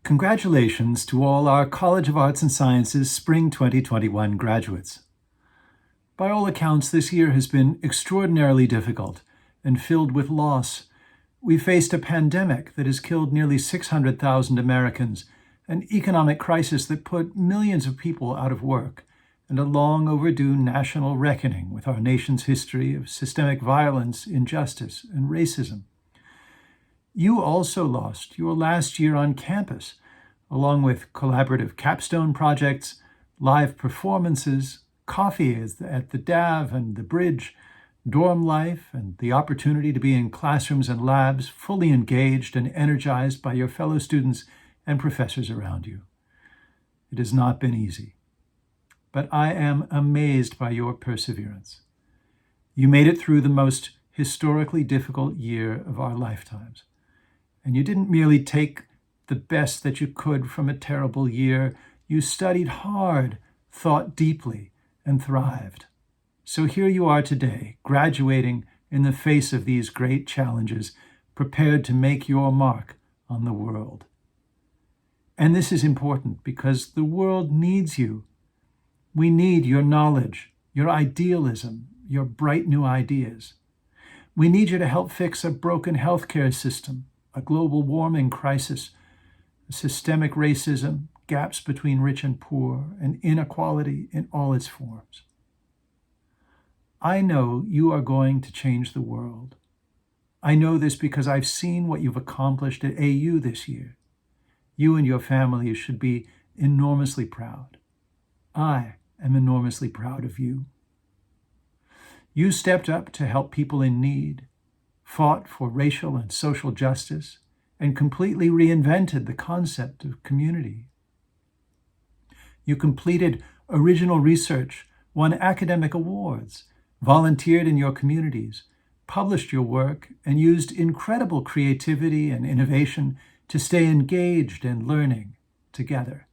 Congratulations to all our College of Arts and Sciences Spring 2021 graduates. By all accounts, this year has been extraordinarily difficult and filled with loss. We faced a pandemic that has killed nearly 600,000 Americans, an economic crisis that put millions of people out of work, and a long overdue national reckoning with our nation's history of systemic violence, injustice, and racism. You also lost your last year on campus, along with collaborative capstone projects, live performances, coffee at the DAV and the Bridge, dorm life, and the opportunity to be in classrooms and labs fully engaged and energized by your fellow students and professors around you. It has not been easy, but I am amazed by your perseverance. You made it through the most historically difficult year of our lifetimes. And you didn't merely take the best that you could from a terrible year. You studied hard, thought deeply, and thrived. So here you are today, graduating in the face of these great challenges, prepared to make your mark on the world. And this is important because the world needs you. We need your knowledge, your idealism, your bright new ideas. We need you to help fix a broken healthcare system, a global warming crisis, systemic racism, gaps between rich and poor, and inequality in all its forms. I know you are going to change the world. I know this because I've seen what you've accomplished at AU this year. You and your family should be enormously proud. I am enormously proud of you. You stepped up to help people in need, fought for racial and social justice, and completely reinvented the concept of community. You completed original research, won academic awards, volunteered in your communities, published your work, and used incredible creativity and innovation to stay engaged and learning together.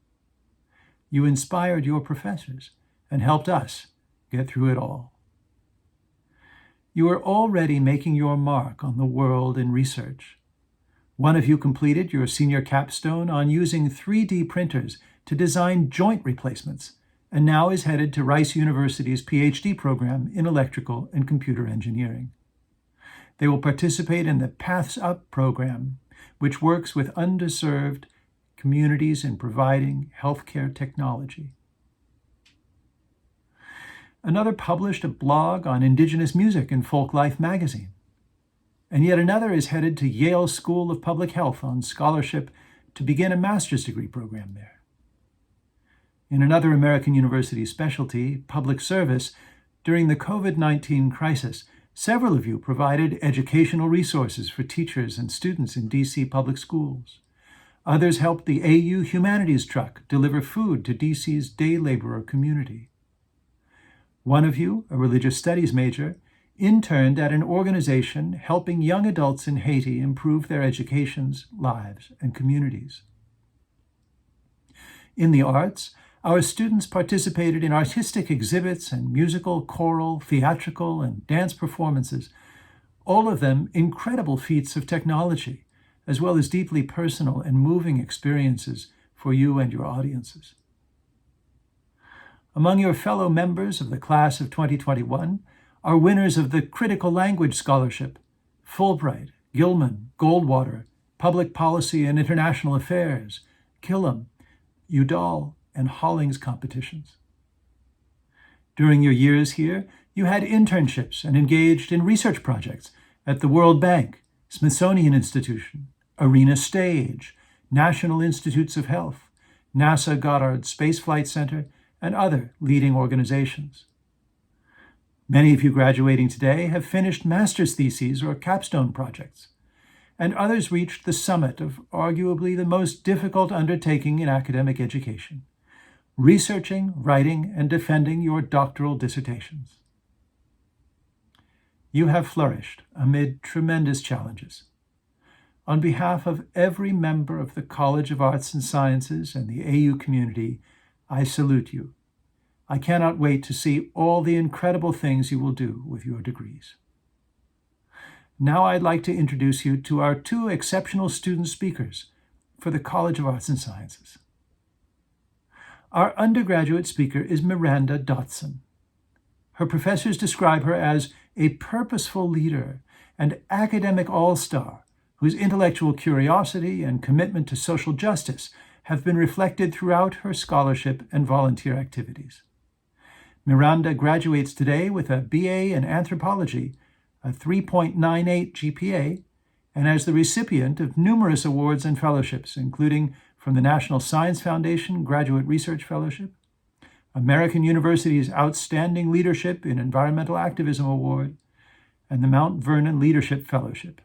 You inspired your professors and helped us get through it all. You are already making your mark on the world in research. One of you completed your senior capstone on using 3D printers to design joint replacements, and now is headed to Rice University's PhD program in electrical and computer engineering. They will participate in the Paths Up program, which works with underserved communities in providing healthcare technology. Another published a blog on Indigenous music in Folklife magazine. And yet another is headed to Yale School of Public Health on scholarship to begin a master's degree program there. In another American university specialty, public service, during the COVID-19 crisis, several of you provided educational resources for teachers and students in DC public schools. Others helped the AU Humanities Truck deliver food to DC's day laborer community. One of you, a religious studies major, interned at an organization helping young adults in Haiti improve their educations, lives, and communities. In the arts, our students participated in artistic exhibits and musical, choral, theatrical, and dance performances, all of them incredible feats of technology, as well as deeply personal and moving experiences for you and your audiences. Among your fellow members of the class of 2021 are winners of the Critical Language Scholarship, Fulbright, Gilman, Goldwater, Public Policy and International Affairs, Killam, Udall, and Hollings competitions. During your years here, you had internships and engaged in research projects at the World Bank, Smithsonian Institution, Arena Stage, National Institutes of Health, NASA Goddard Space Flight Center, and other leading organizations. Many of you graduating today have finished master's theses or capstone projects, and others reached the summit of arguably the most difficult undertaking in academic education, researching, writing, and defending your doctoral dissertations. You have flourished amid tremendous challenges. On behalf of every member of the College of Arts and Sciences and the AU community, I salute you. I cannot wait to see all the incredible things you will do with your degrees. Now I'd like to introduce you to our two exceptional student speakers. for the College of Arts and Sciences. Our undergraduate speaker is Miranda Dotson. Her professors describe her as a purposeful leader and academic all-star whose intellectual curiosity and commitment to social justice have been reflected throughout her scholarship and volunteer activities. Miranda graduates today with a BA in anthropology, a 3.98 GPA, and as the recipient of numerous awards and fellowships, including from the National Science Foundation Graduate Research Fellowship, American University's Outstanding Leadership in Environmental Activism Award, and the Mount Vernon Leadership Fellowship.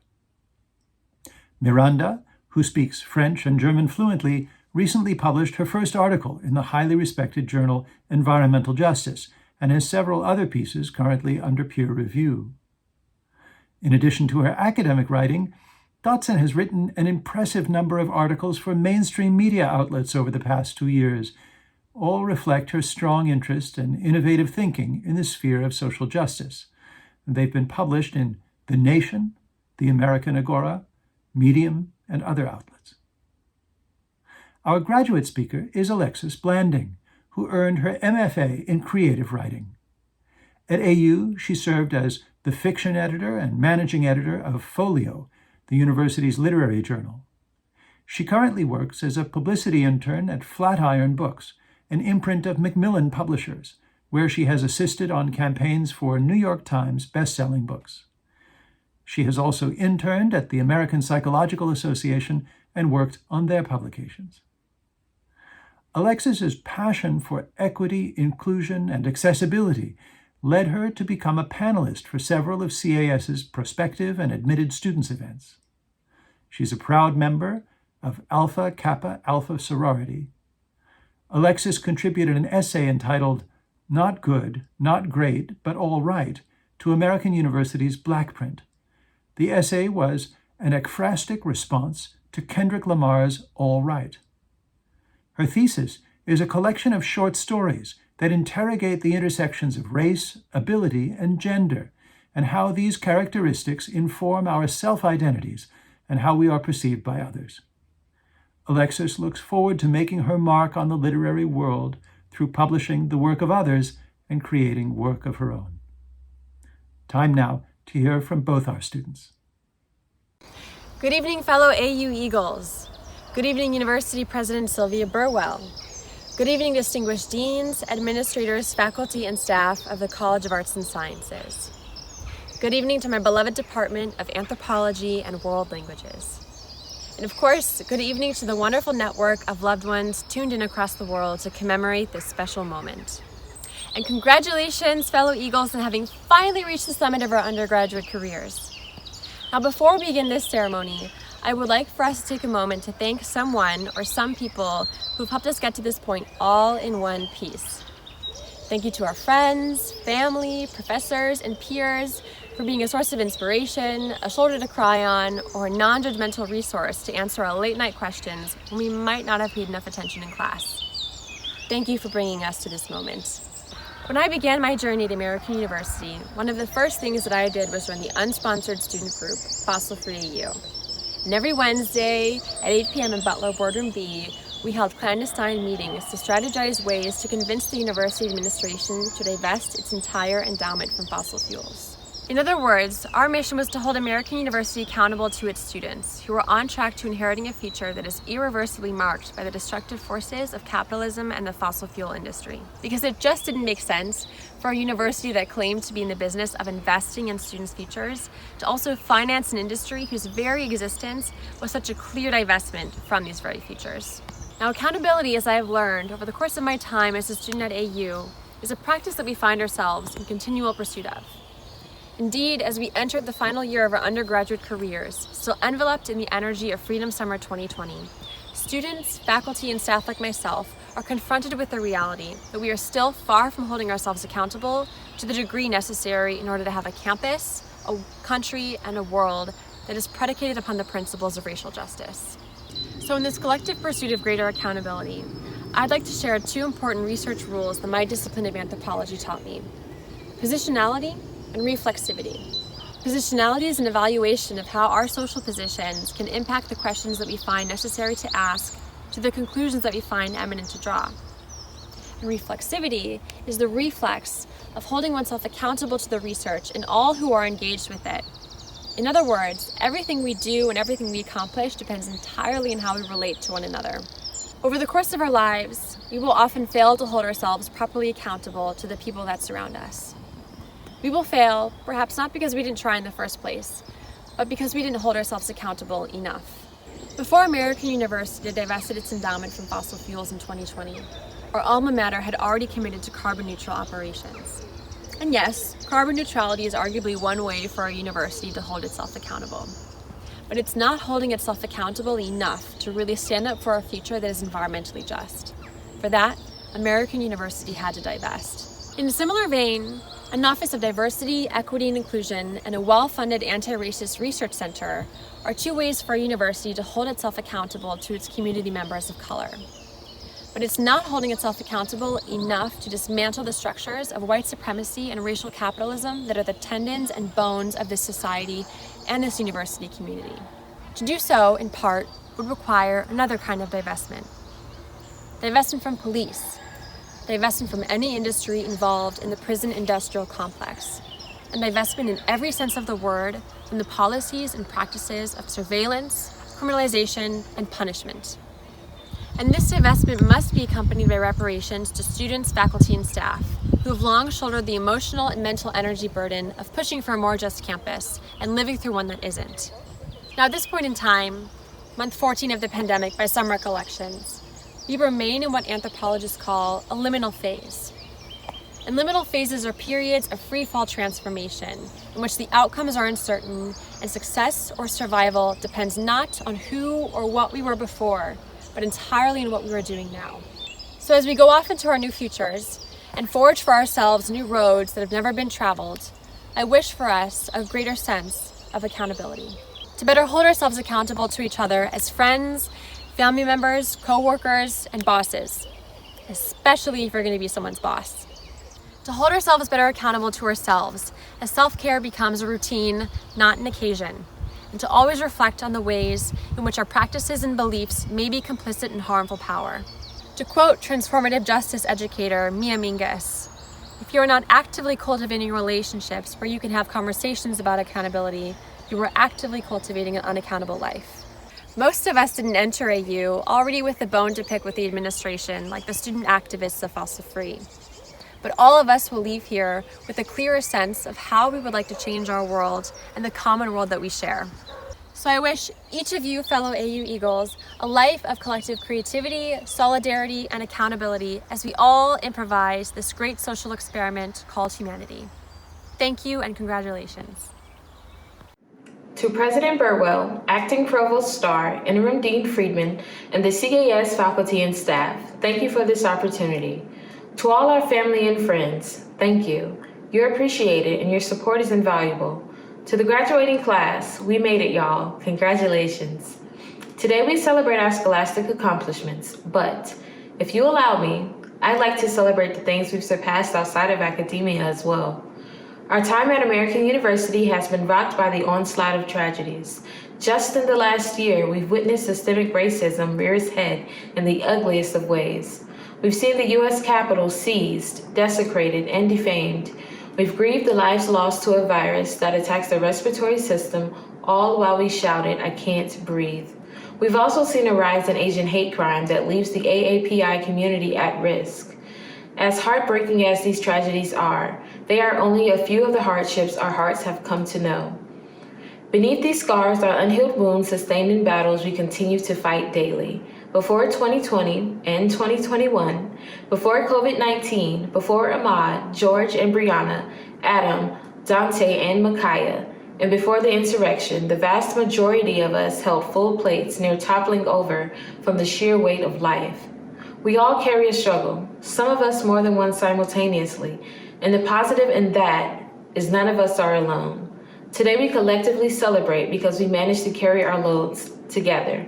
Miranda, who speaks French and German fluently, recently published her first article in the highly respected journal Environmental Justice and has several other pieces currently under peer review. In addition to her academic writing, Dotson has written an impressive number of articles for mainstream media outlets over the past 2 years. All reflect her strong interest and innovative thinking in the sphere of social justice. They've been published in The Nation, The American Agora, Medium, and other outlets. Our graduate speaker is Alexis Blanding, who earned her MFA in creative writing. At AU, she served as the fiction editor and managing editor of Folio, the university's literary journal. She currently works as a publicity intern at Flatiron Books, an imprint of Macmillan Publishers, where she has assisted on campaigns for New York Times best-selling books. She has also interned at the American Psychological Association and worked on their publications. Alexis's passion for equity, inclusion, and accessibility led her to become a panelist for several of CAS's prospective and admitted students events. She's a proud member of Alpha Kappa Alpha sorority. Alexis contributed an essay entitled Not Good, Not Great, but All Right to American University's Blackprint. The essay was an ekphrastic response to Kendrick Lamar's All Right. Her thesis is a collection of short stories that interrogate the intersections of race, ability, and gender, and how these characteristics inform our self-identities and how we are perceived by others. Alexis looks forward to making her mark on the literary world through publishing the work of others and creating work of her own. Time now to hear from both our students. Good evening, fellow AU Eagles. Good evening, University President Sylvia Burwell. Good evening, distinguished deans, administrators, faculty, and staff of the College of Arts and Sciences. Good evening to my beloved Department of Anthropology and World Languages. And of course, good evening to the wonderful network of loved ones tuned in across the world to commemorate this special moment. And congratulations, fellow Eagles, on having finally reached the summit of our undergraduate careers. Now, before we begin this ceremony, I would like for us to take a moment to thank someone or some people who've helped us get to this point all in one piece. Thank you to our friends, family, professors, and peers for being a source of inspiration, a shoulder to cry on, or a non-judgmental resource to answer our late-night questions when we might not have paid enough attention in class. Thank you for bringing us to this moment. When I began my journey at American University, one of the first things that I did was join the unsponsored student group, Fossil Free AU. And every Wednesday at 8 p.m. in Butler Boardroom B, we held clandestine meetings to strategize ways to convince the university administration to divest its entire endowment from fossil fuels. In other words, our mission was to hold American University accountable to its students, who were on track to inheriting a future that is irreversibly marked by the destructive forces of capitalism and the fossil fuel industry. Because it just didn't make sense for a university that claimed to be in the business of investing in students' futures to also finance an industry whose very existence was such a clear divestment from these very futures. Now, accountability, as I have learned over the course of my time as a student at AU, is a practice that we find ourselves in continual pursuit of. Indeed, as we entered the final year of our undergraduate careers, still enveloped in the energy of Freedom Summer 2020, students, faculty, and staff like myself are confronted with the reality that we are still far from holding ourselves accountable to the degree necessary in order to have a campus, a country, and a world that is predicated upon the principles of racial justice. So in this collective pursuit of greater accountability, I'd like to share 2 important research rules that my discipline of anthropology taught me: positionality and reflexivity. Positionality is an evaluation of how our social positions can impact the questions that we find necessary to ask to the conclusions that we find eminent to draw. And reflexivity is the reflex of holding oneself accountable to the research and all who are engaged with it. In other words, everything we do and everything we accomplish depends entirely on how we relate to one another. Over the course of our lives, we will often fail to hold ourselves properly accountable to the people that surround us. We will fail, perhaps not because we didn't try in the first place, but because we didn't hold ourselves accountable enough. Before American University divested its endowment from fossil fuels in 2020, our alma mater had already committed to carbon neutral operations. And yes, carbon neutrality is arguably one way for a university to hold itself accountable. But it's not holding itself accountable enough to really stand up for a future that is environmentally just. For that, American University had to divest. In a similar vein, an Office of Diversity, Equity, and Inclusion and a well-funded anti-racist research center are two ways for a university to hold itself accountable to its community members of color. But it's not holding itself accountable enough to dismantle the structures of white supremacy and racial capitalism that are the tendons and bones of this society and this university community. To do so, in part, would require another kind of divestment. Divestment from police, divestment from any industry involved in the prison industrial complex, and divestment in every sense of the word from the policies and practices of surveillance, criminalization, and punishment. And this divestment must be accompanied by reparations to students, faculty, and staff who have long shouldered the emotional and mental energy burden of pushing for a more just campus and living through one that isn't. Now at this point in time, month 14 of the pandemic by some recollections, we remain in what anthropologists call a liminal phase. And liminal phases are periods of free-fall transformation in which the outcomes are uncertain and success or survival depends not on who or what we were before, but entirely in what we are doing now. So as we go off into our new futures and forge for ourselves new roads that have never been traveled, I wish for us a greater sense of accountability. To better hold ourselves accountable to each other as friends, family members, co-workers, and bosses, especially if you're going to be someone's boss. To hold ourselves better accountable to ourselves as self-care becomes a routine, not an occasion. And to always reflect on the ways in which our practices and beliefs may be complicit in harmful power. To quote transformative justice educator Mia Mingus, if you are not actively cultivating relationships where you can have conversations about accountability, you are actively cultivating an unaccountable life. Most of us didn't enter AU already with the bone to pick with the administration, like the student activists of Fossil Free. But all of us will leave here with a clearer sense of how we would like to change our world and the common world that we share. So I wish each of you fellow AU Eagles a life of collective creativity, solidarity, and accountability as we all improvise this great social experiment called humanity. Thank you and congratulations. To President Burwell, Acting Provost Starr, Interim Dean Friedman, and the CAS faculty and staff, thank you for this opportunity. To all our family and friends, thank you. You're appreciated and your support is invaluable. To the graduating class, we made it, y'all. Congratulations. Today we celebrate our scholastic accomplishments, but if you allow me, I'd like to celebrate the things we've surpassed outside of academia as well. Our time at American University has been rocked by the onslaught of tragedies. Just in the last year, we've witnessed systemic racism rear its head in the ugliest of ways. We've seen the U.S. Capitol seized, desecrated, and defamed. We've grieved the lives lost to a virus that attacks the respiratory system, all while we shouted, "I can't breathe." We've also seen a rise in Asian hate crime that leaves the AAPI community at risk. As heartbreaking as these tragedies are, they are only a few of the hardships our hearts have come to know. Beneath these scars are unhealed wounds sustained in battles we continue to fight daily. Before 2020 and 2021, before COVID-19, before Ahmaud, George, and Brianna, Adam, Dante, and Micaiah, and before the insurrection, the vast majority of us held full plates near toppling over from the sheer weight of life. We all carry a struggle, some of us more than one simultaneously, and the positive in that is none of us are alone. Today we collectively celebrate because we managed to carry our loads together.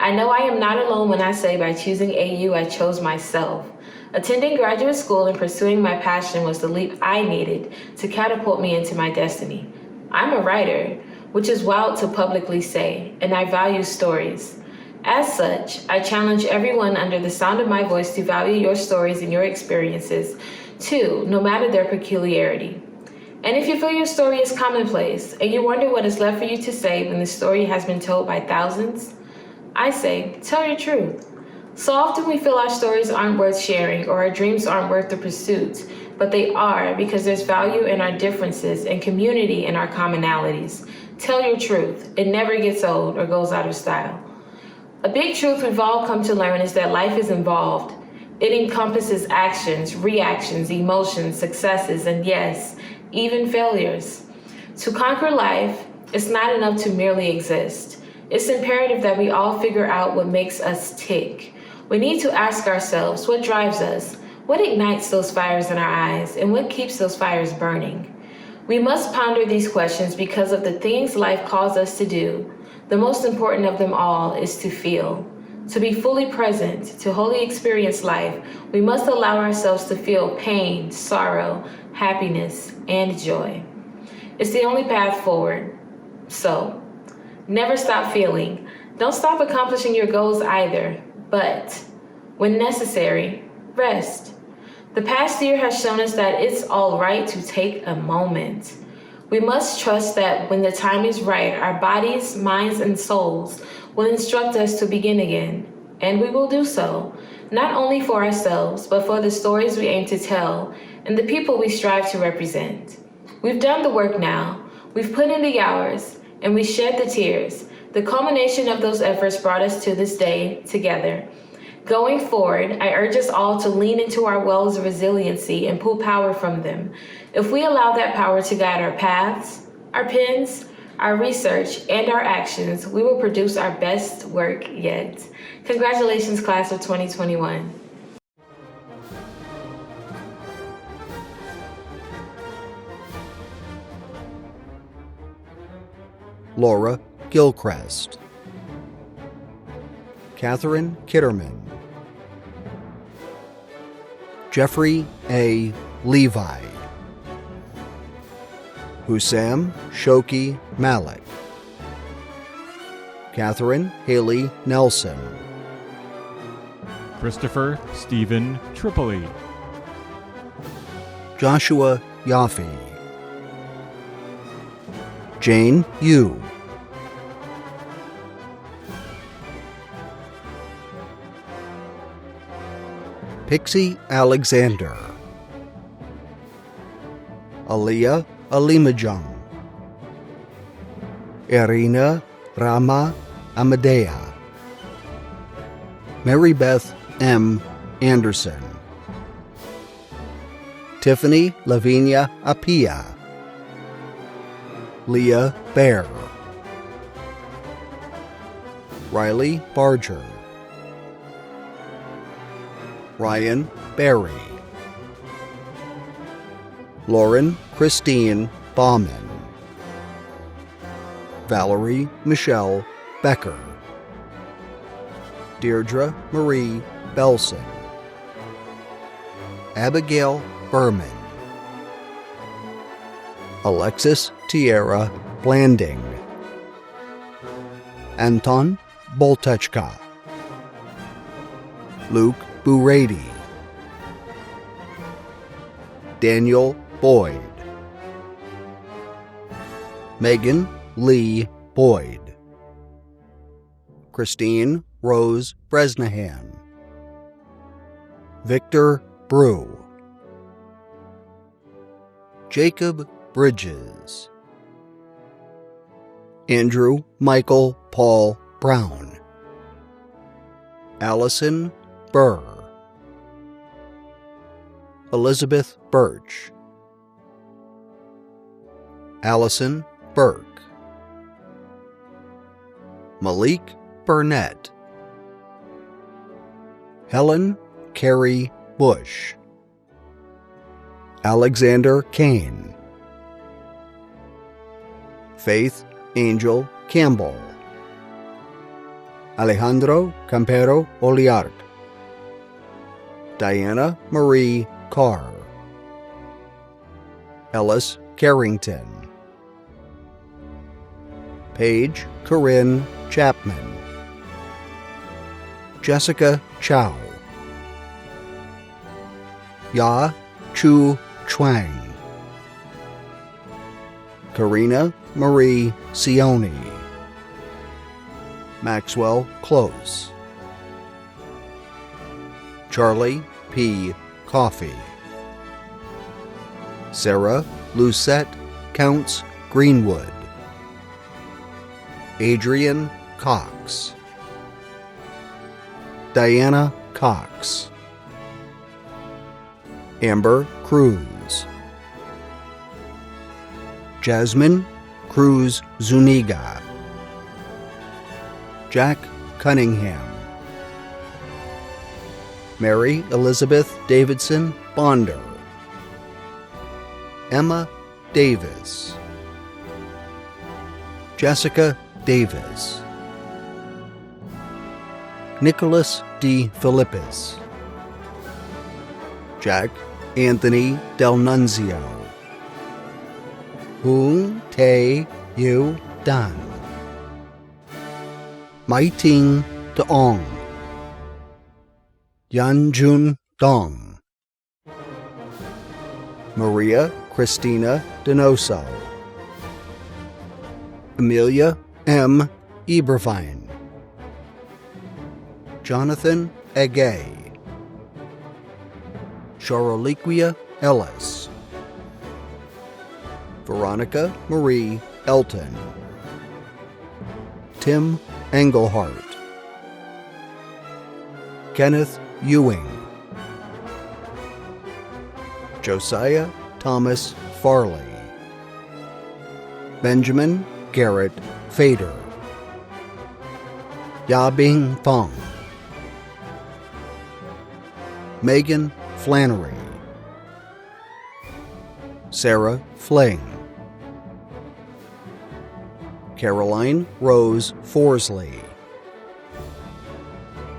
I know I am not alone when I say by choosing AU, I chose myself. Attending graduate school and pursuing my passion was the leap I needed to catapult me into my destiny. I'm a writer, which is wild to publicly say, and I value stories. As such, I challenge everyone under the sound of my voice to value your stories and your experiences, too, no matter their peculiarity. And if you feel your story is commonplace and you wonder what is left for you to say when the story has been told by thousands, I say, tell your truth. So often we feel our stories aren't worth sharing or our dreams aren't worth the pursuit, but they are because there's value in our differences and community in our commonalities. Tell your truth. It never gets old or goes out of style. A big truth we've all come to learn is that life is involved. It encompasses actions, reactions, emotions, successes, and yes, even failures. To conquer life, it's not enough to merely exist. It's imperative that we all figure out what makes us tick. We need to ask ourselves what drives us, what ignites those fires in our eyes, and what keeps those fires burning. We must ponder these questions because of the things life calls us to do. The most important of them all is to feel. To be fully present, to wholly experience life, we must allow ourselves to feel pain, sorrow, happiness, and joy. It's the only path forward. So, never stop feeling. Don't stop accomplishing your goals either, but when necessary, rest. The past year has shown us that it's all right to take a moment. We must trust that when the time is right, our bodies, minds, and souls will instruct us to begin again, and we will do so, not only for ourselves, but for the stories we aim to tell and the people we strive to represent. We've done the work now, we've put in the hours, and we shed the tears. The culmination of those efforts brought us to this day together. Going forward, I urge us all to lean into our wells of resiliency and pull power from them. If we allow that power to guide our paths, our pens, our research, and our actions, we will produce our best work yet. Congratulations, class of 2021. Laura Gilchrist, Catherine Kitterman, Jeffrey A. Levi, Hussam Shoki Malik, Catherine Haley Nelson, Christopher Stephen Tripoli, Joshua Yaffe, Jane Yu, Pixie Alexander, Aliyah Alimajang, Irina Rama Amadea, Mary Beth M. Anderson, Tiffany Lavinia Apia, Leah Bear, Riley Barger, Ryan Berry, Lauren Christine Bauman, Valerie Michelle Becker, Deirdre Marie Belson, Abigail Berman, Alexis Tierra Blanding, Anton Boltechka, Luke Burady, Daniel Boyd, Megan Lee Boyd, Christine Rose Bresnahan, Victor Brew, Jacob Bridges, Andrew Michael Paul Brown, Allison Burr, Elizabeth Birch, Allison Burke, Malik Burnett, Helen Carey Bush, Alexander Kane, Faith Angel Campbell, Alejandro Campero Oliart, Diana Marie Carr, Ellis Carrington, Paige Corinne Chapman, Jessica Chow, Ya Chu Chuang, Karina Marie Sioni, Maxwell Close, Charlie P. Coffey, Sarah Lucette Counts Greenwood, Adrian Cox, Diana Cox, Amber Cruz, Jasmine Cruz Zuniga, Jack Cunningham, Mary Elizabeth Davidson Bonder, Emma Davis, Jessica Davis, Nicholas D. Philippis, Jack Anthony Del Nunzio, Hoon Tae Yu Dan, Mai Ting Daong, Yan Jun Dong, Maria Christina Donoso, Amelia M. Ebervine, Jonathan Agay, Charoliquia Ellis, Veronica Marie Elton, Tim Engelhart, Kenneth Ewing, Josiah Thomas Farley, Benjamin Garrett Fader, Yabing Fong, Megan Flannery, Sarah Fling, Caroline Rose Forsley,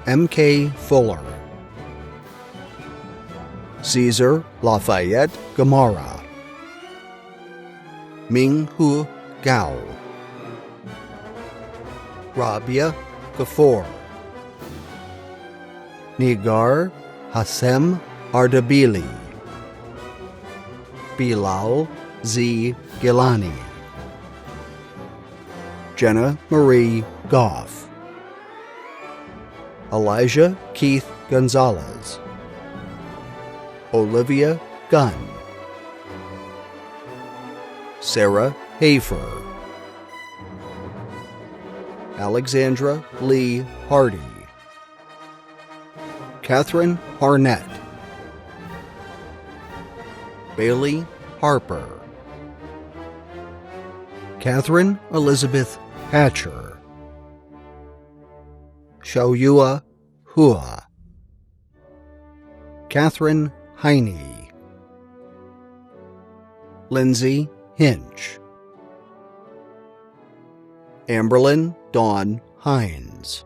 M.K. Fuller, Caesar Lafayette Gamara, Ming Hu Gao, Rabia Gafour, Nigar Hassem Ardabili, Bilal Z. Gilani, Jenna Marie Goff, Elijah Keith Gonzalez, Olivia Gunn, Sarah Hafer, Alexandra Lee Hardy, Catherine Harnett, Bailey Harper, Catherine Elizabeth Hatcher, Xiaoyua Hua, Catherine Heine, Lindsay Hinch, Amberlyn Dawn Hines,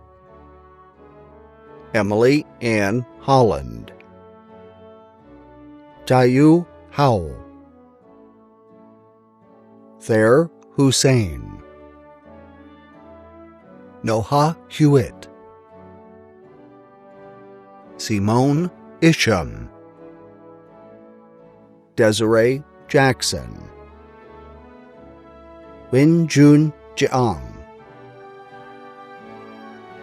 Emily Ann Holland, Tayu Howell, Thayer Hussein, Noha Hewitt, Simone Isham, Desiree Jackson, Win-Jun Jiang,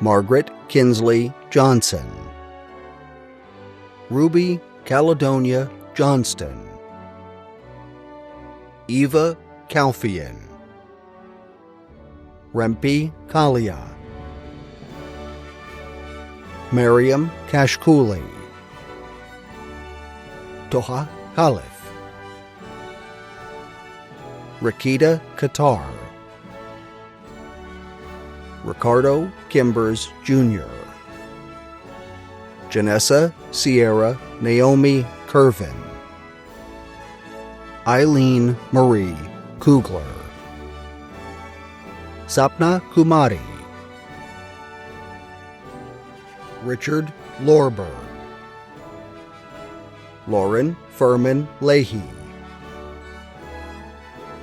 Margaret Kinsley Johnson, Ruby Caledonia Johnston, Eva Calfian, Rempi Kalia, Mariam Kashkuli, Toha Khalif, Rakita Qatar, Ricardo Kimbers Jr., Janessa Sierra Naomi Curvin, Eileen Marie Kugler, Sapna Kumari, Richard Lorber, Lauren Furman Leahy,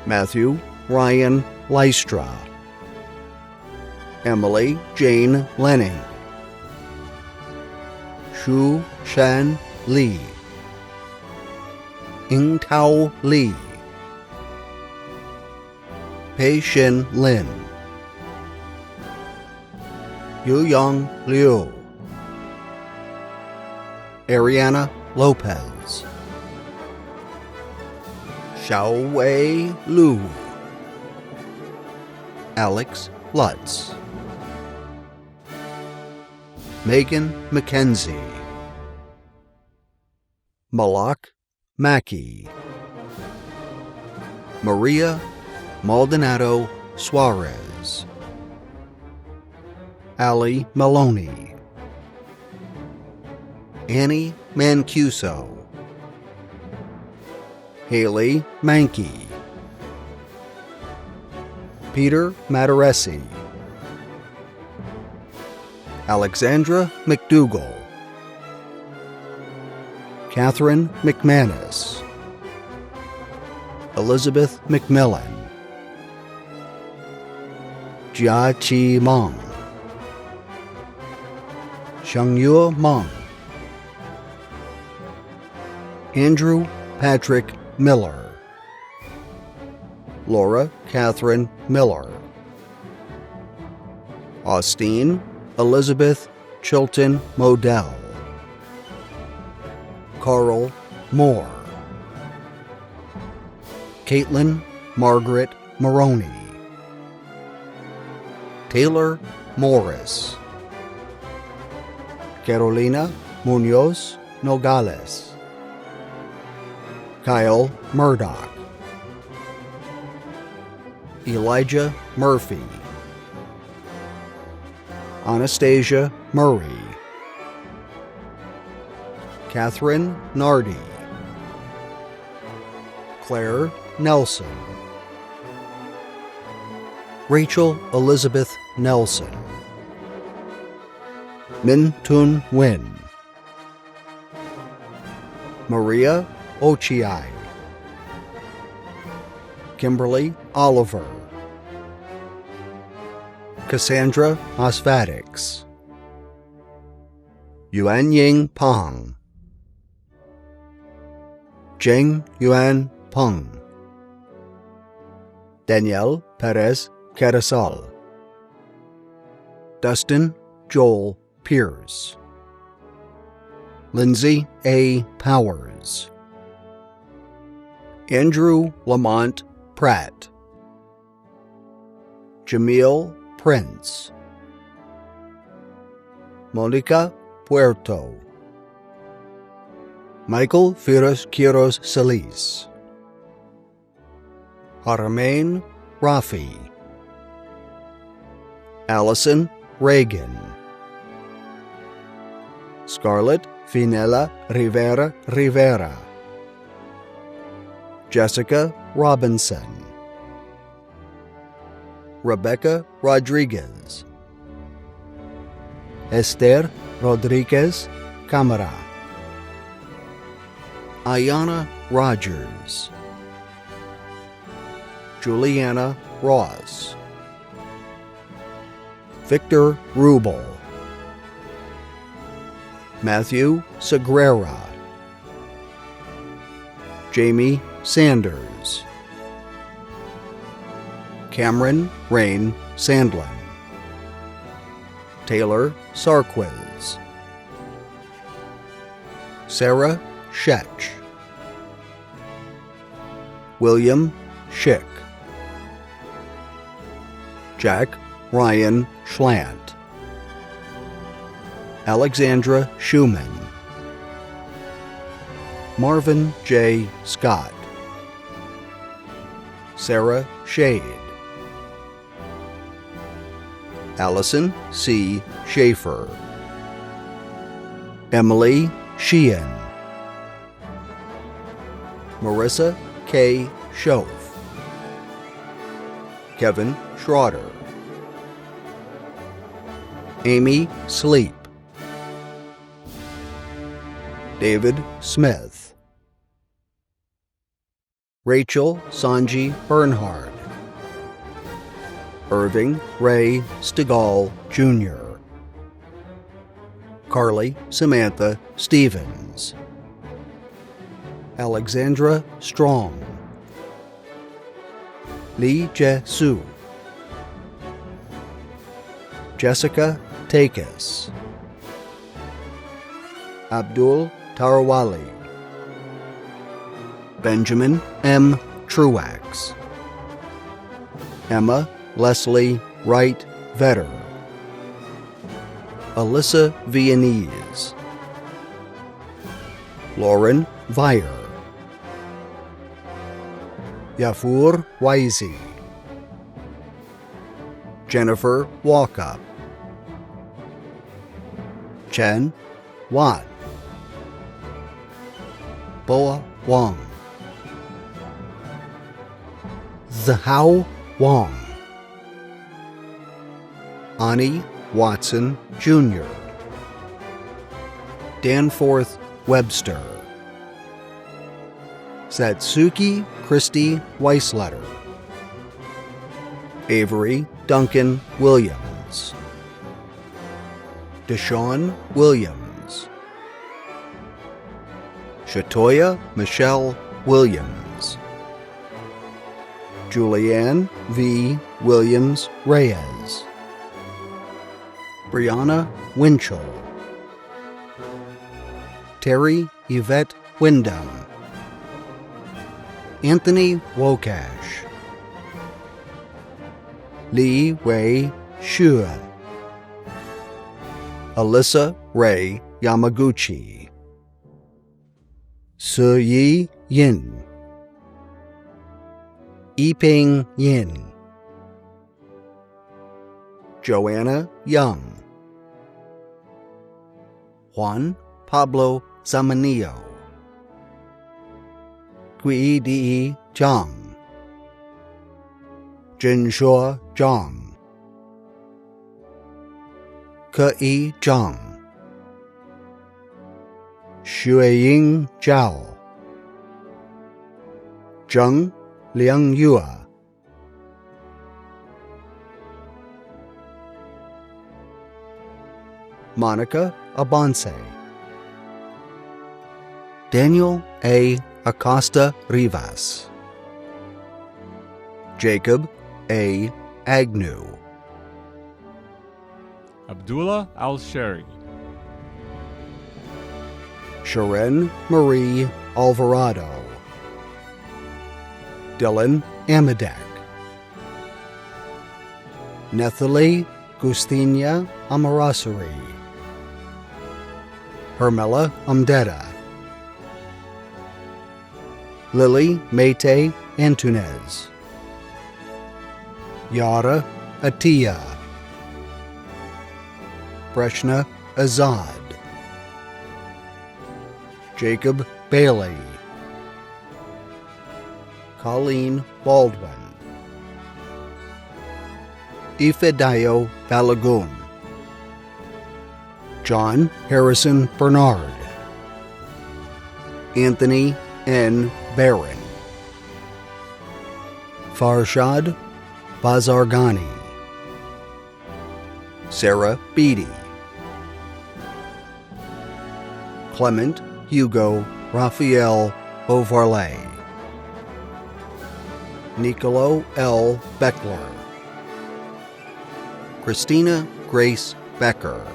Matthew Ryan Lystra, Emily Jane Lenning, Shu Shan Li, Ying Tao Li, Pei Shin Lin, Yuyang Liu, Ariana Lopez, Xiaowei Lu, Alex Lutz, Megan McKenzie, Malak Mackey, Maria Maldonado Suarez, Ali Maloney, Annie Mancuso, Haley Mankey, Peter Mataresi, Alexandra McDougall, Catherine McManus, Elizabeth McMillan, Jia Chi Meng, Xiangyue Meng, Andrew Patrick Miller, Laura Catherine Miller, Austin Elizabeth Chilton Modell, Carl Moore, Caitlin Margaret Maroney, Taylor Morris, Carolina Munoz Nogales, Kyle Murdoch, Elijah Murphy, Anastasia Murray, Catherine Nardi, Claire Nelson, Rachel Elizabeth Nelson, Min Tun Win, Maria Ochiai, Kimberly Oliver, Cassandra Osvadix, Yuan Ying Pang, Zheng Yuan Peng, Danielle Perez Carasal, Dustin Joel Pierce, Lindsay A. Powers, Andrew Lamont Pratt, Jamil Prince, Monica Puerto, Michael Firas Quiros Solis, Haramain Rafi, Allison Reagan, Scarlett Finella Rivera, Jessica Robinson, Rebecca Rodriguez, Esther Rodriguez Camara, Ayana Rogers, Juliana Ross, Victor Rubel, Matthew Sagrera, Jamie Sanders, Cameron Rain Sandlin, Taylor Sarquiz, Sarah Shetch, William Schick, Jack Ryan Schlant, Alexandra Schumann, Marvin J. Scott, Sarah Shade, Allison C. Schaefer, Emily Sheehan, Marissa K. Schoaf, Kevin Schroeder, Amy Sleep, David Smith, Rachel Sanji Bernhard, Irving Ray Stegall, Jr. Carly Samantha Stevens. Alexandra Strong. Lee Je-Soo. Jessica Takis. Abdul Tarawali. Benjamin M. Truax. Emma Leslie Wright Vetter. Alyssa Viennese. Lauren Vire. Yafur Waisi. Jennifer Walkup. Chen Wan. Boa Wong. Zhao Wong. Ani Watson, Jr. Danforth Webster. Satsuki Christy Weisletter. Avery Duncan Williams. Deshaun Williams. Shatoya Michelle Williams. Julianne V. Williams Reyes. Brianna Winchell. Terry Yvette Wyndham. Anthony Wokash. Li Wei Xue. Alyssa Ray Yamaguchi. Suyi Yin. Yiping Yin. Joanna Young. Juan Pablo Zamanillo. Gui Di Zhang. Jinshuo Zhang. Ke Zhang. Xueying Zhao. Zheng Liangyue. Monica Abonce. Daniel A. Acosta Rivas. Jacob A. Agnew. Abdullah Al-Sheri. Sharon Marie Alvarado. Dylan Amidek. Nethalie Gustina Amarasari. Hermela Umdeda. Lily Mayte Antunez. Yara Atia. Breshna Azad. Jacob Bailey. Colleen Baldwin. Ifedayo Balagoon. John Harrison Bernard. Anthony N. Barron. Farshad Bazargani. Sarah Beatty. Clement Hugo Raphael Beauvarlay. Nicolo L. Beckler. Christina Grace Becker.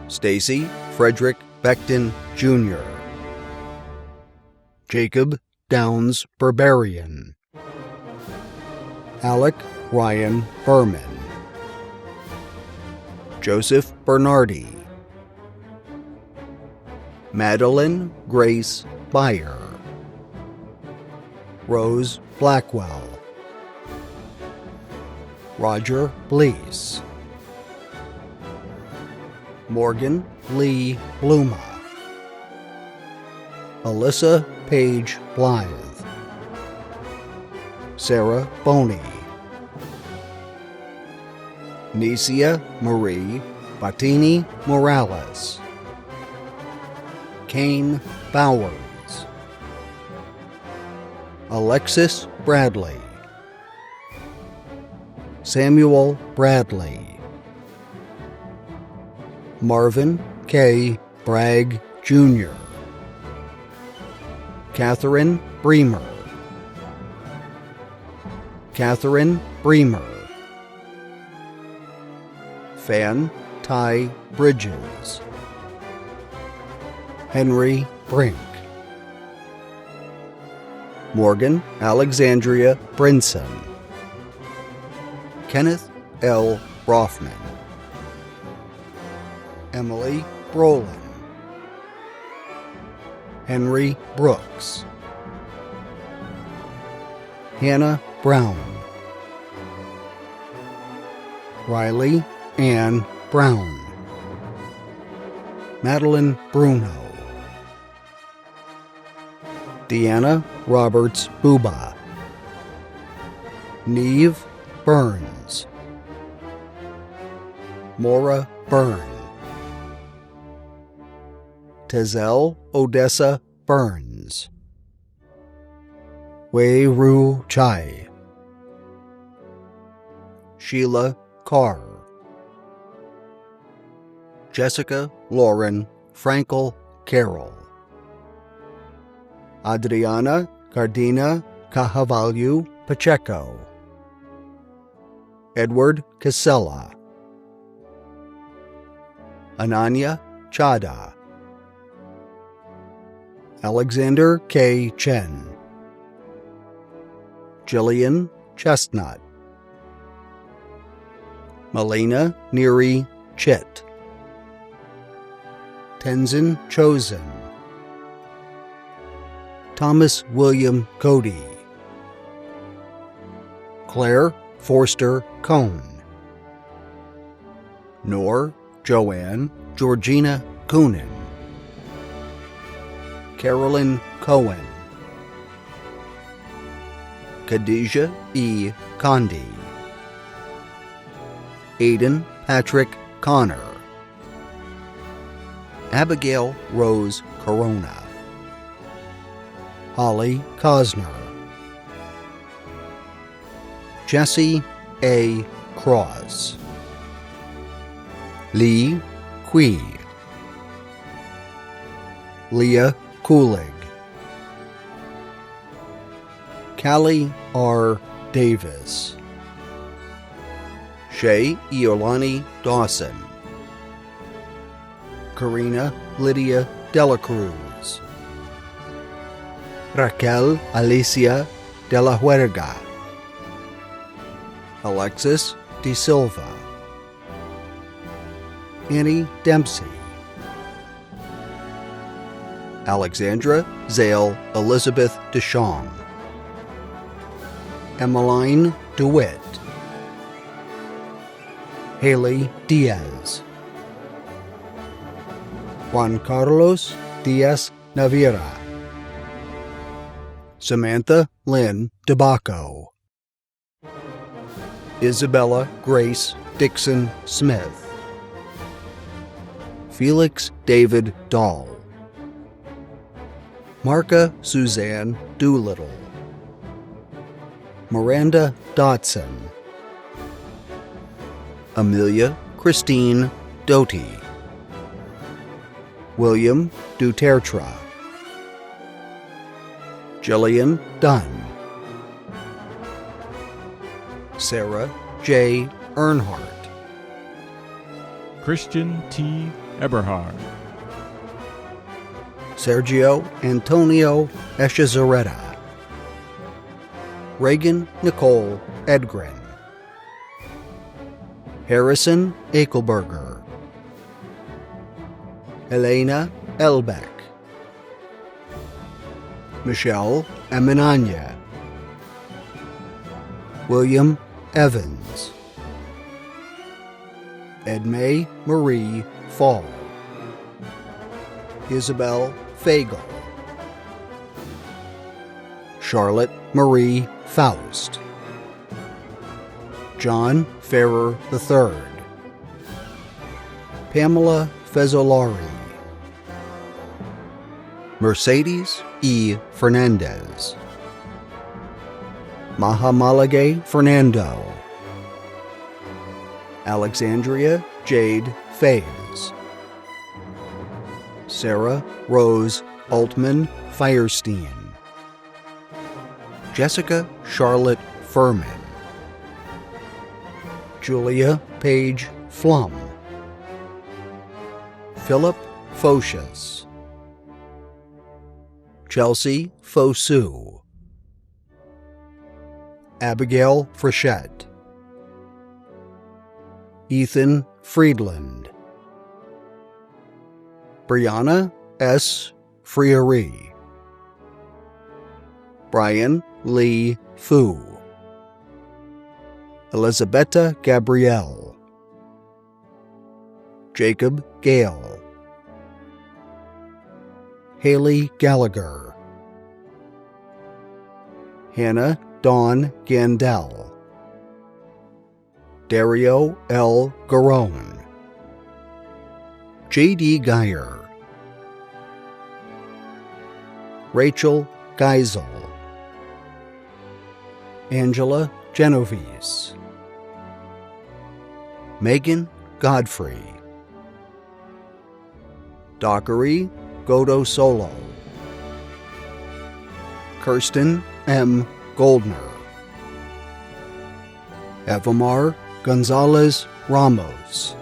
Stacy Frederick Beckton, Jr. Jacob Downs Barbarian. Alec Ryan Berman. Joseph Bernardi. Madeline Grace Beyer. Rose Blackwell. Roger Blease. Morgan Lee Bluma. Alyssa Page Blythe. Sarah Boney. Necia Marie Battini Morales. Kane Bowers. Alexis Bradley. Samuel Bradley, Marvin K. Bragg, Jr., Catherine Bremer, Catherine Bremer, Fan Ty Bridges, Henry Brink, Morgan Alexandria Brinson, Kenneth L. Rothman, Emily Brolin, Henry Brooks, Hannah Brown, Riley Ann Brown, Madeline Bruno, Deanna Roberts Buba, Neve Burns, Maura Byrne, Tezel Odessa Burns, Wei Ru Chai, Sheila Carr, Jessica Lauren Frankel Carroll, Adriana Gardina Cajavallu Pacheco, Edward Casella, Ananya Chada, Alexander K. Chen, Jillian Chestnut, Melina Neary Chit, Tenzin Chosen, Thomas William Cody, Claire Forster Cohn, Nor Joanne Georgina Coonan, Carolyn Cohen, Khadijah E. Condi, Aidan Patrick Connor, Abigail Rose Corona, Holly Cosner, Jesse A. Cross, Lee Kui, Leah Kulig, Callie R. Davis, Shay Iolani Dawson, Karina Lydia Delacruz, Raquel Alicia de la Huerga, Alexis De Silva, Annie Dempsey, Alexandra Zale Elizabeth Deschamps, Emmeline DeWitt, Haley Diaz, Juan Carlos Diaz Navira, Samantha Lynn DeBacco, Isabella Grace Dixon Smith, Felix David Dahl, Marka Suzanne Doolittle, Miranda Dotson, Amelia Christine Doty, William Dutertra, Jillian Dunn, Sarah J. Earnhardt, Christian T. Eberhard, Sergio Antonio Echezarreta, Reagan Nicole Edgren, Harrison Eichelberger, Elena Elbeck, Michelle Eminanya, William Evans, Edmay Marie Fall, Isabel Fagel, Charlotte Marie Faust, John Ferrer III, Pamela Fezzolari, Mercedes E. Fernandez, Mahamalage Fernando, Alexandria Jade Fays, Sarah Rose Altman Firestein, Jessica Charlotte Furman, Julia Page Flum, Philip Focius, Chelsea Fosu, Abigail Frechette, Ethan Friedland, Brianna S. Frieri, Brian Lee Fu, Elisabetta Gabrielle, Jacob Gale, Haley Gallagher, Hannah Dawn Gandel, Dario L. Garone, J.D. Geyer, Rachel Geisel, Angela Genovese, Megan Godfrey, Dockery Godo Solo, Kirsten M. Goldner, Evamar Gonzalez Ramos,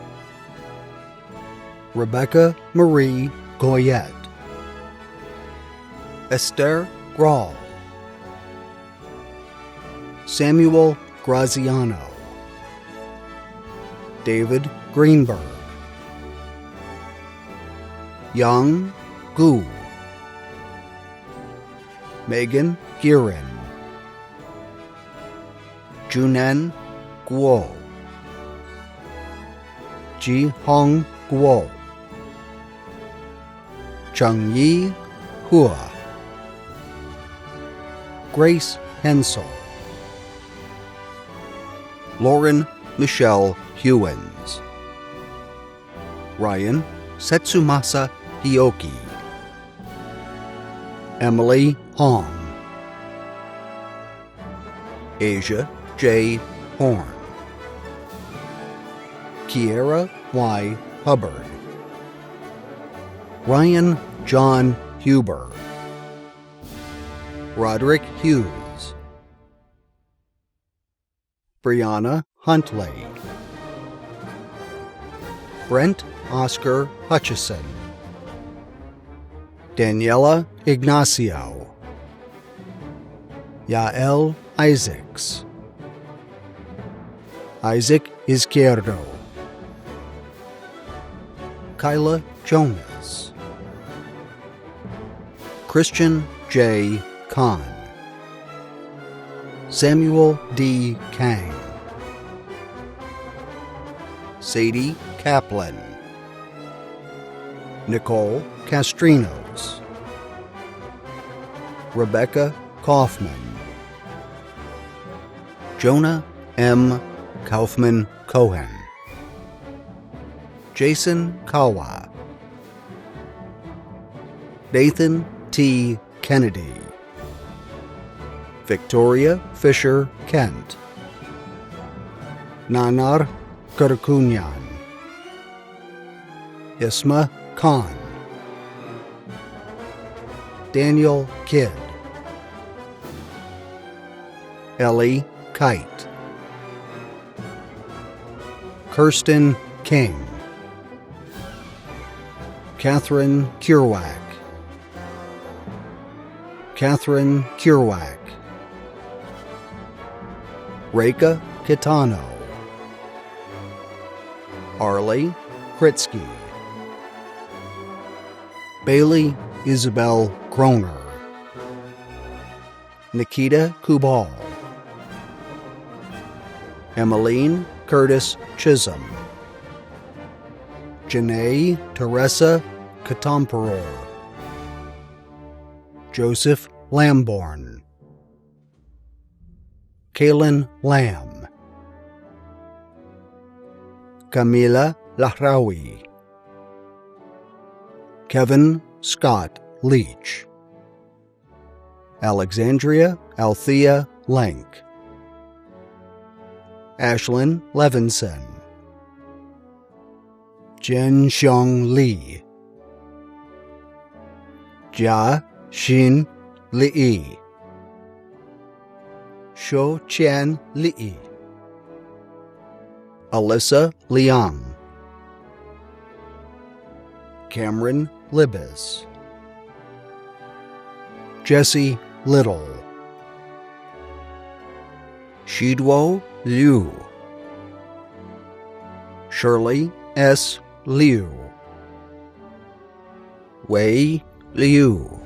Rebecca Marie Goyette, Esther Grahl, Samuel Graziano, David Greenberg, Yang Gu, Megan Girin, Junan Guo, Ji Hong Guo, Cheng Yi Hua, Grace Hensel, Lauren Michelle Hewins, Ryan Setsumasa Hioki, Emily Hong, Asia J. Horn, Kiera Y. Hubbard, Ryan John Huber, Roderick Hughes, Brianna Huntley, Brent Oscar Hutchison, Daniela Ignacio, Yael Isaacs, Isaac Izquierdo, Kyla Jonas, Christian J. Kahn, Samuel D. Kang, Sadie Kaplan, Nicole Castrinos, Rebecca Kaufman, Jonah M. Kaufman Cohen, Jason Kawa, Nathan T. Kennedy, Victoria Fisher Kent, Nanar Karakunyan, Isma Khan, Daniel Kidd, Ellie Kite, Kirsten King, Catherine Kurwak, Catherine Kurwak, Reka Kitano, Arlie Kritsky, Bailey Isabel Kroner, Nikita Kubal, Emmeline Curtis Chisholm, Janae Teresa Katamperor, Joseph Lamborn, Kaylin Lamb, Camila Lahrawi, Kevin Scott Leach, Alexandria Althea Lenk, Ashlyn Levinson, Jianxiong Li, Jia Xin Li, Shou Qian Li, Alyssa Liang, Cameron Libis, Jesse Little, Shiduo Liu, Shirley S. Liu, Wei Liu,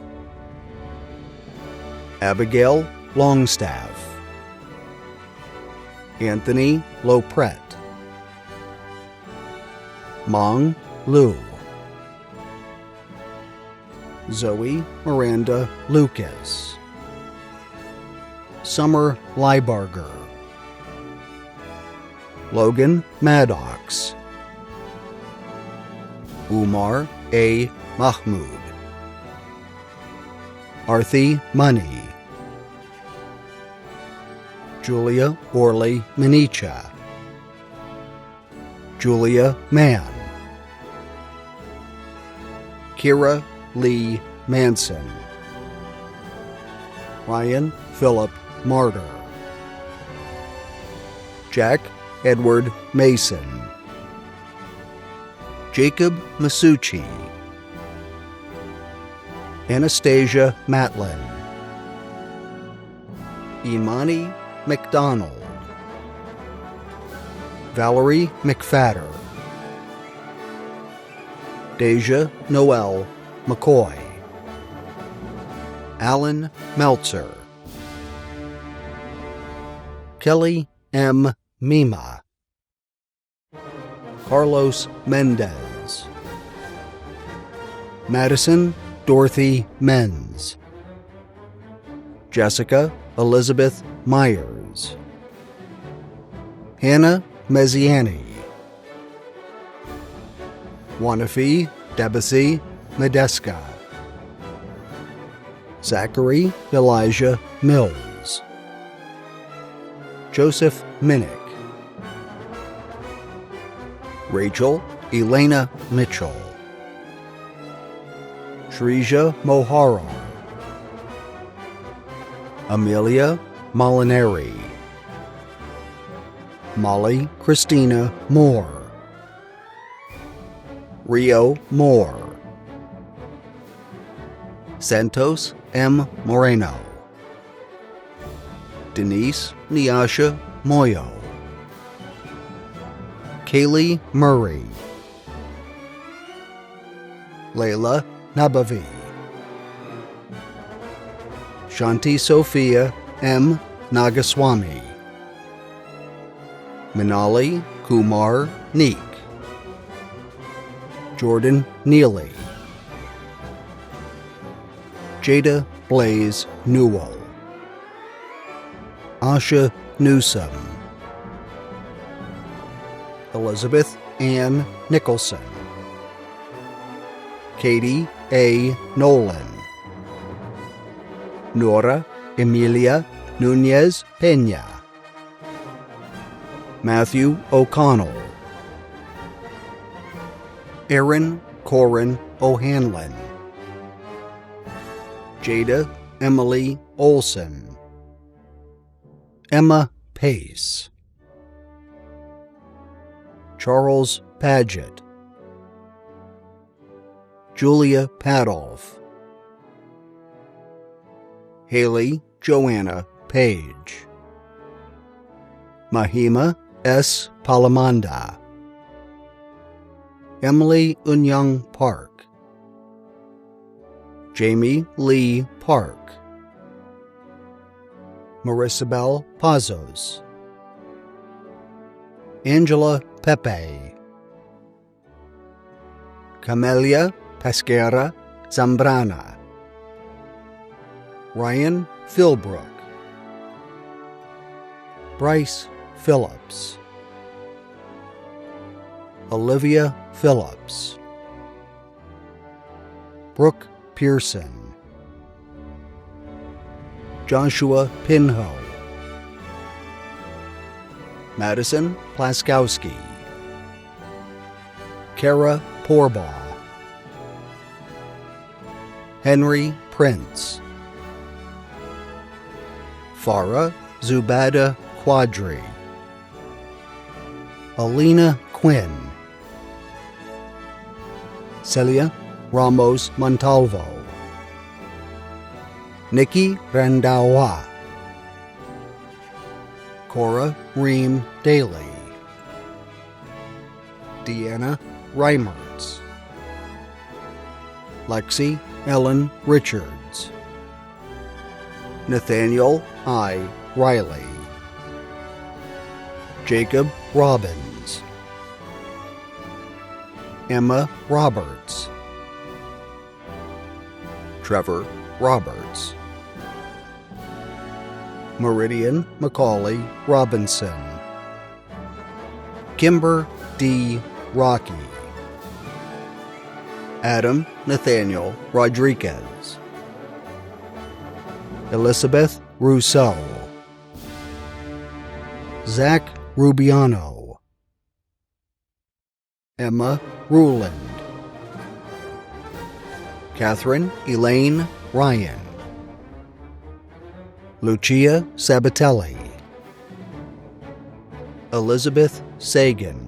Abigail Longstaff, Anthony Lopret, Mong Lu, Zoe Miranda Lucas, Summer Liebarger, Logan Maddox, Umar A. Mahmood, Arthi Money, Julia Orley Minicha, Julia Mann, Kira Lee Manson, Ryan Philip Martyr, Jack Edward Mason, Jacob Masucci, Anastasia Matlin, Imani McDonald, Valerie McFadder, Deja Noel McCoy, Alan Meltzer, Kelly M. Mima, Carlos Mendez, Madison Dorothy Menz, Jessica Elizabeth Myers, Hannah Mezziani, Wanafi Debussy Medeska, Zachary Elijah Mills, Joseph Minnick, Rachel Elena Mitchell, Shrija Mohara, Amelia Molinari, Molly Christina Moore, Rio Moore, Santos M. Moreno, Denise Nyasha Moyo, Kaylee Murray, Layla Nabavi, Shanti Sophia M. Nagaswamy, Minali Kumar Neek, Jordan Neely, Jada Blaze Newell, Asha Newsom, Elizabeth Ann Nicholson, Katie A. Nolan, Nora Emilia Nunez Peña, Matthew O'Connell, Aaron Corin O'Hanlon, Jada Emily Olson, Emma Pace, Charles Paget, Julia Padolf, Haley Joanna Page, Mahima S. Palamanda, Emily Unyang Park, Jamie Lee Park, Marisabel Pazos, Angela Pepe, Camelia Pesquera Zambrana, Ryan Philbrook, Bryce Phillips, Olivia Phillips, Brooke Pearson, Joshua Pinho, Madison Plaskowski, Kara Porbaugh, Henry Prince, Farah Zubada Quadri, Alina Quinn, Celia Ramos Montalvo, Nikki Randawa, Cora Ream Daly, Deanna Reimertz, Lexi Ellen Richards, Nathaniel I. Riley, Jacob Robbins, Emma Roberts, Trevor Roberts, Meridian Macaulay Robinson, Kimber D. Rocky, Adam Nathaniel Rodriguez, Elizabeth Rousseau, Zach Rubiano, Emma Ruland, Catherine Elaine Ryan, Lucia Sabatelli, Elizabeth Sagan,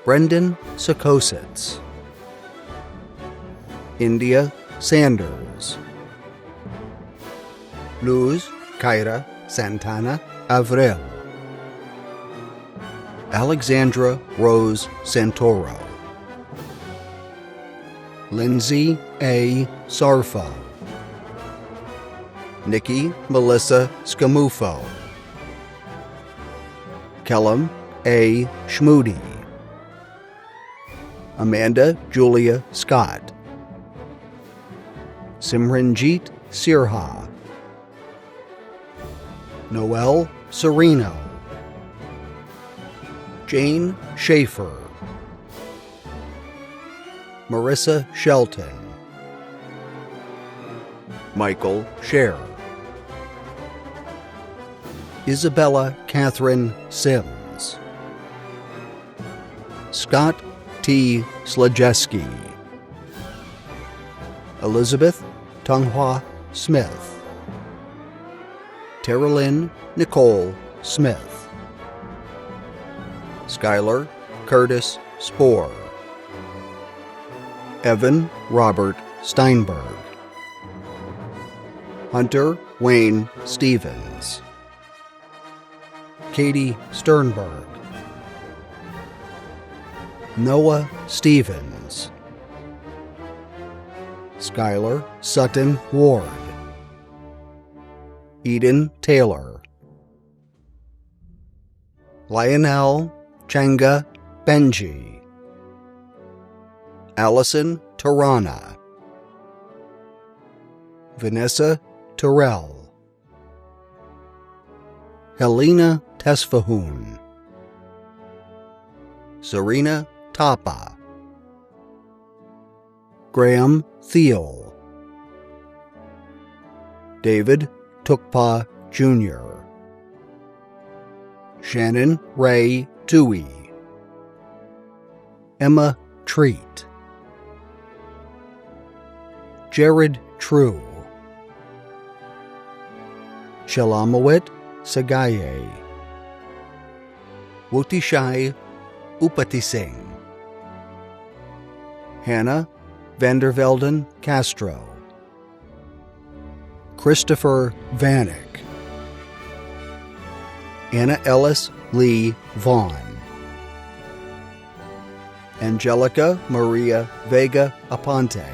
Brendan Sokositz, India Sanders, Luz Kyra Santana Avril, Alexandra Rose Santoro, Lindsay A. Sarfo, Nikki Melissa Scamufo, Kellum A. Schmoody, Amanda Julia Scott, Simranjeet Sirha, Noel Sereno, Jane Schaefer, Marissa Shelton, Michael Scher, Isabella Catherine Sims, Scott T. Slajeski, Elizabeth Tonghua Smith, Terralyn Nicole Smith, Skylar Curtis Spohr, Evan Robert Steinberg, Hunter Wayne Stevens, Katie Sternberg, Noah Stevens, Skylar Sutton Ward, Eden Taylor, Lionel Changa Benji, Allison Tarana, Vanessa Terrell, Helena Tesfahoon, Serena Tapa, Graham Thiel, David Tukpa Jr., Shannon Ray Toohey, Emma Treat, Jared True, Shalamawit Sagaye, Wutishai Upatising, Hannah Vandervelden Castro, Christopher Vanek, Anna Ellis Lee Vaughn, Angelica Maria Vega Aponte,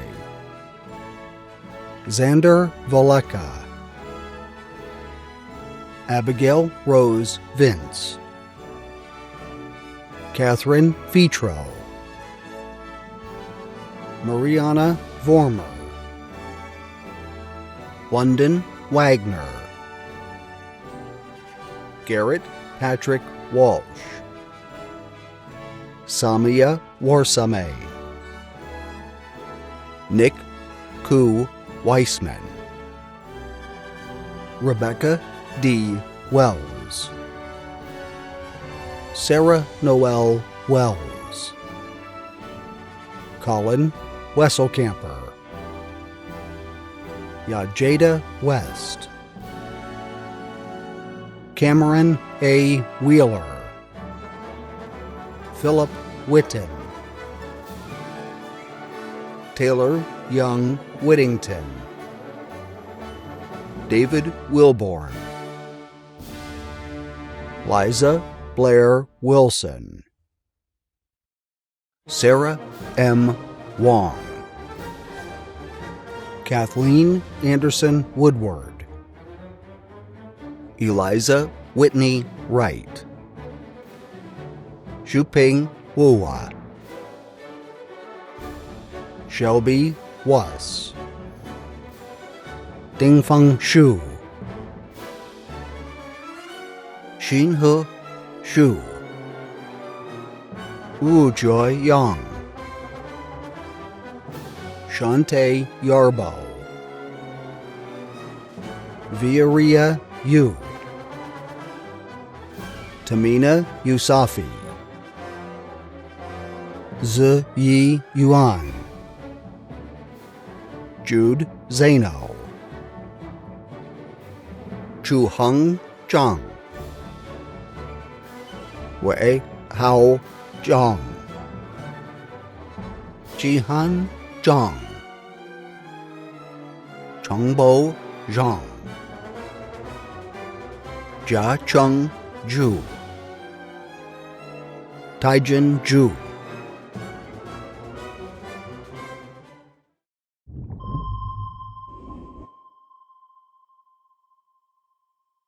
Xander Voleka, Abigail Rose Vince, Catherine Vitro, Mariana Vormer, London Wagner, Garrett Patrick Walsh, Samia Warsame, Nick Ku Weissman, Rebecca D. Wells, Sarah Noel Wells, Colin Wesselkamper, Yajada West, Cameron A. Wheeler, Philip Witten, Taylor Young Whittington, David Wilborn, Liza Blair Wilson, Sarah M. Wong, Kathleen Anderson Woodward, Eliza Whitney Wright, Shuping Wua, Shelby Was, Dingfeng Shu, Xinhe Shu, Wujue Yang, Shante Yarbo, Viaria Yu, Tamina Yusafi, Ziyi Yuan, Jude Zeno, Chuheng Zhang, Wei Hao Zhang, Jihan Zhang, Chengbo Zhang, Jiacheng Zhu, Taijin Zhu,